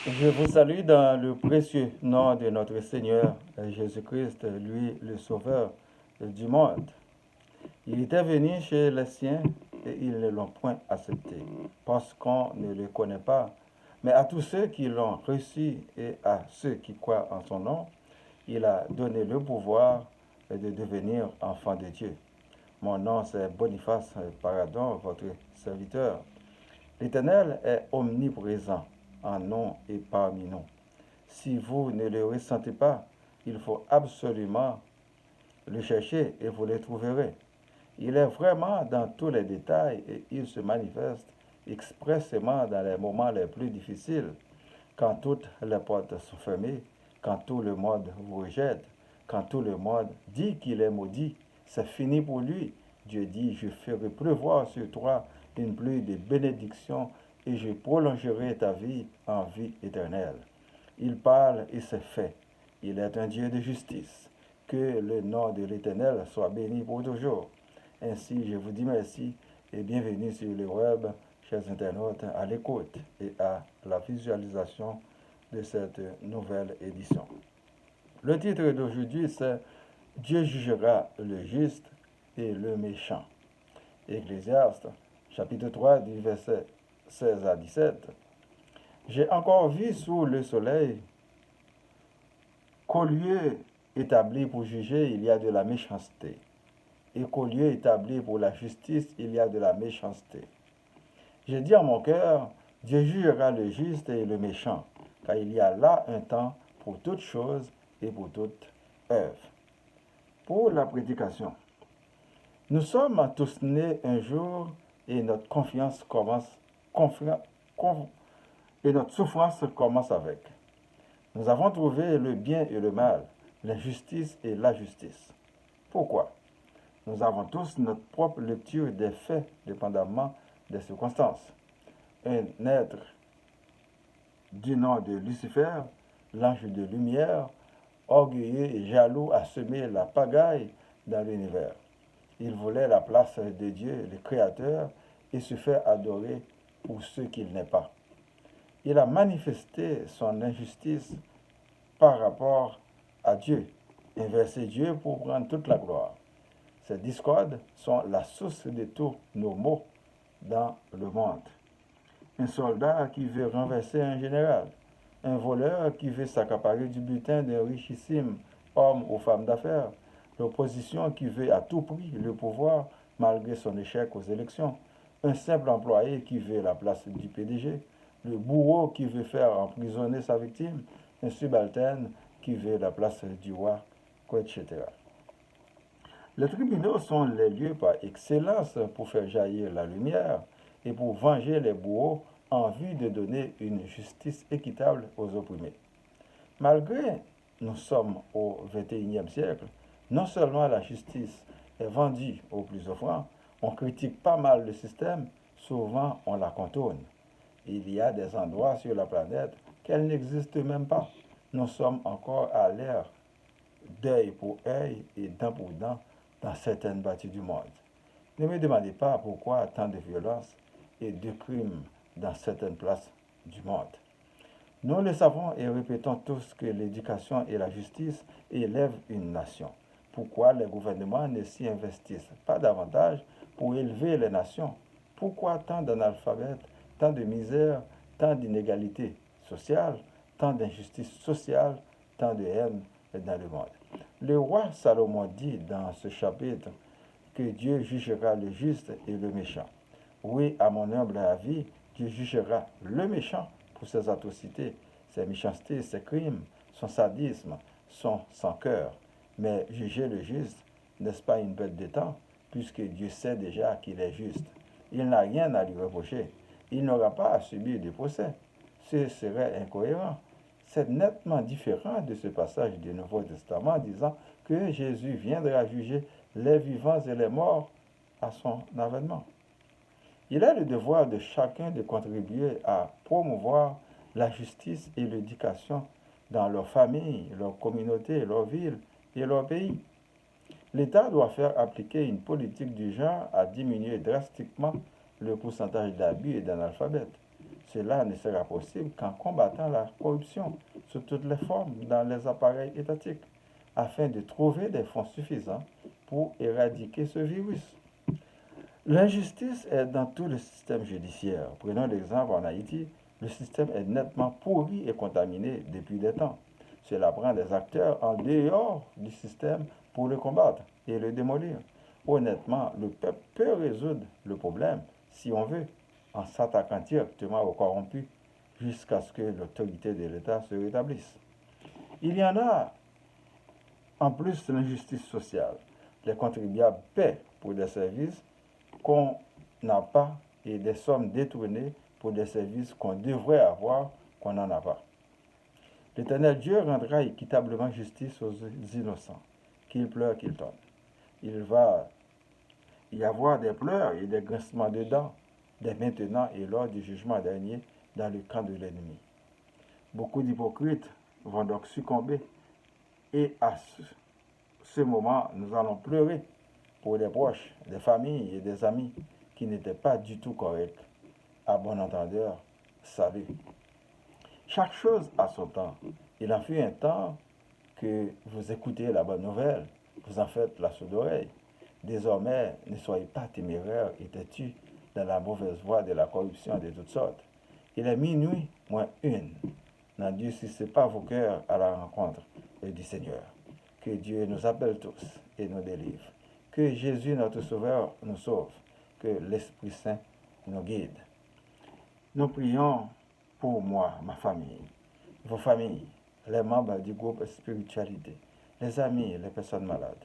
Je vous salue dans le précieux nom de notre Seigneur Jésus-Christ, lui le Sauveur du monde. Il était venu chez les siens et ils ne l'ont point accepté parce qu'on ne le connaît pas. Mais à tous ceux qui l'ont reçu et à ceux qui croient en son nom, il a donné le pouvoir de devenir enfants de Dieu. Mon nom c'est Boniface Paradon, votre serviteur. L'Éternel est omniprésent en nous et parmi nous. Si vous ne le ressentez pas, il faut absolument le chercher et vous le trouverez. Il est vraiment dans tous les détails et il se manifeste expressément dans les moments les plus difficiles, quand toutes les portes sont fermées, quand tout le monde vous rejette, quand tout le monde dit qu'il est maudit, c'est fini pour lui. Dieu dit, je ferai pleuvoir sur toi une pluie de bénédiction et je prolongerai ta vie en vie éternelle. Il parle et c'est fait. Il est un Dieu de justice. Que le nom de l'Éternel soit béni pour toujours. Ainsi, je vous dis merci et bienvenue sur le web, chers internautes, à l'écoute et à la visualisation de cette nouvelle édition. Le titre d'aujourd'hui, c'est Dieu jugera le juste et le méchant. Ecclésiaste, chapitre 3, du verset 16 à 17. J'ai encore vu sous le soleil qu'au lieu établi pour juger, il y a de la méchanceté, et qu'au lieu établi pour la justice, il y a de la méchanceté. J'ai dit en mon cœur, Dieu jugera le juste et le méchant, car il y a là un temps pour toute chose et pour toute œuvre. Pour la prédication, nous sommes tous nés un jour et notre confiance commence, et notre souffrance commence avec. Nous avons trouvé le bien et le mal, l'injustice et la justice. Pourquoi? Nous avons tous notre propre lecture des faits, dépendamment des circonstances. Un être du nom de Lucifer, l'ange de lumière, orgueilleux et jaloux, a semé la pagaille dans l'univers. Il voulait la place de Dieu, le Créateur, et se fait adorer pour ce qu'il n'est pas. Il a manifesté son injustice par rapport à Dieu, inversé Dieu pour prendre toute la gloire. Ces discordes sont la source de tous nos maux dans le monde. Un soldat qui veut renverser un général, un voleur qui veut s'accaparer du butin d'un richissime homme ou femme d'affaires, l'opposition qui veut à tout prix le pouvoir malgré son échec aux élections, un simple employé qui veut la place du PDG, le bourreau qui veut faire emprisonner sa victime, un subalterne qui veut la place du roi, etc. Les tribunaux sont les lieux par excellence pour faire jaillir la lumière et pour venger les bourreaux en vue de donner une justice équitable aux opprimés. Malgré nous sommes au XXIe siècle, non seulement la justice est vendue aux plus offrants, on critique pas mal le système, souvent on la contourne. Il y a des endroits sur la planète qu'elle n'existe même pas. Nous sommes encore à l'ère d'œil pour œil et dent pour dent dans certaines parties du monde. Ne me demandez pas pourquoi tant de violence et de crimes dans certaines places du monde. Nous le savons et répétons tous que l'éducation et la justice élèvent une nation. Pourquoi les gouvernements ne s'y investissent pas davantage pour élever les nations? Pourquoi tant d'analphabètes, tant de misère, tant d'inégalités sociales, tant d'injustices sociales, tant de haine dans le monde? Le roi Salomon dit dans ce chapitre que Dieu jugera le juste et le méchant. Oui, à mon humble avis, Dieu jugera le méchant pour ses atrocités, ses méchancetés, ses crimes, son sadisme, son sans cœur. Mais juger le juste, n'est-ce pas une bête de temps, puisque Dieu sait déjà qu'il est juste. Il n'a rien à lui reprocher. Il n'aura pas à subir de procès. Ce serait incohérent. C'est nettement différent de ce passage du Nouveau Testament disant que Jésus viendra juger les vivants et les morts à son avènement. Il est le devoir de chacun de contribuer à promouvoir la justice et l'éducation dans leur famille, leur communauté, leur ville et leur pays. L'État doit faire appliquer une politique du genre à diminuer drastiquement le pourcentage d'abus et d'analphabètes. Cela ne sera possible qu'en combattant la corruption sous toutes les formes dans les appareils étatiques, afin de trouver des fonds suffisants pour éradiquer ce virus. L'injustice est dans tout le système judiciaire. Prenons l'exemple en Haïti, le système est nettement pourri et contaminé depuis des temps. Cela prend des acteurs en dehors du système pour le combattre et le démolir. Honnêtement, le peuple peut résoudre le problème, si on veut, en s'attaquant directement aux corrompus jusqu'à ce que l'autorité de l'État se rétablisse. Il y en a en plus l'injustice sociale. Les contribuables paient pour des services qu'on n'a pas et des sommes détournées pour des services qu'on devrait avoir, qu'on n'en a pas. L'Éternel Dieu rendra équitablement justice aux innocents, qu'ils pleurent, qu'ils tombent. Il va y avoir des pleurs et des grincements de dents, dès maintenant et lors du jugement dernier, dans le camp de l'ennemi. Beaucoup d'hypocrites vont donc succomber, et à ce moment, nous allons pleurer pour des proches, des familles et des amis qui n'étaient pas du tout corrects. À bon entendeur, salut. Chaque chose a son temps. Il en fut un temps que vous écoutez la bonne nouvelle, vous en faites la sourde oreille. Désormais, ne soyez pas téméraires et têtus dans la mauvaise voie de la corruption de toutes sortes. Il est minuit, moins une. N'endurcissez pas vos cœurs à la rencontre du Seigneur. Que Dieu nous appelle tous et nous délivre. Que Jésus, notre Sauveur, nous sauve. Que l'Esprit Saint nous guide. Nous prions pour moi, ma famille, vos familles, les membres du groupe Spiritualité, les amis, les personnes malades,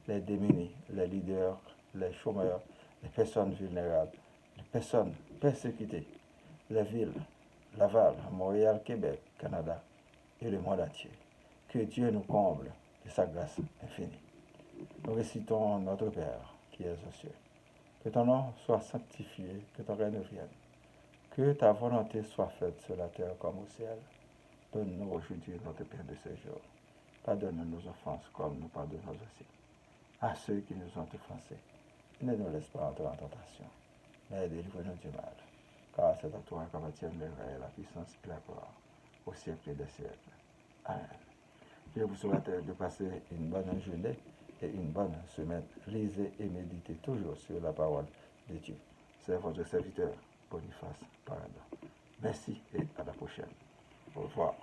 les démunis, les leaders, les chômeurs, les personnes vulnérables, les personnes persécutées, les villes, Laval, Montréal, Québec, Canada et le monde entier. Que Dieu nous comble de sa grâce infinie. Nous récitons notre Père qui est aux cieux. Que ton nom soit sanctifié, que ton règne vienne. Que ta volonté soit faite sur la terre comme au ciel. Donne-nous aujourd'hui notre pain de ce jour. Pardonne nos offenses comme nous pardonnons aussi à ceux qui nous ont offensés. Ne nous laisse pas entrer en tentation, mais délivre-nous du mal. Car c'est à toi qu'appartiennent le règne, la puissance et la gloire, au siècle des siècles. Amen. Je vous souhaite de passer une bonne journée et une bonne semaine. Lisez et méditez toujours sur la parole de Dieu. C'est votre serviteur, Boniface Parada. Merci et à la prochaine. Au revoir.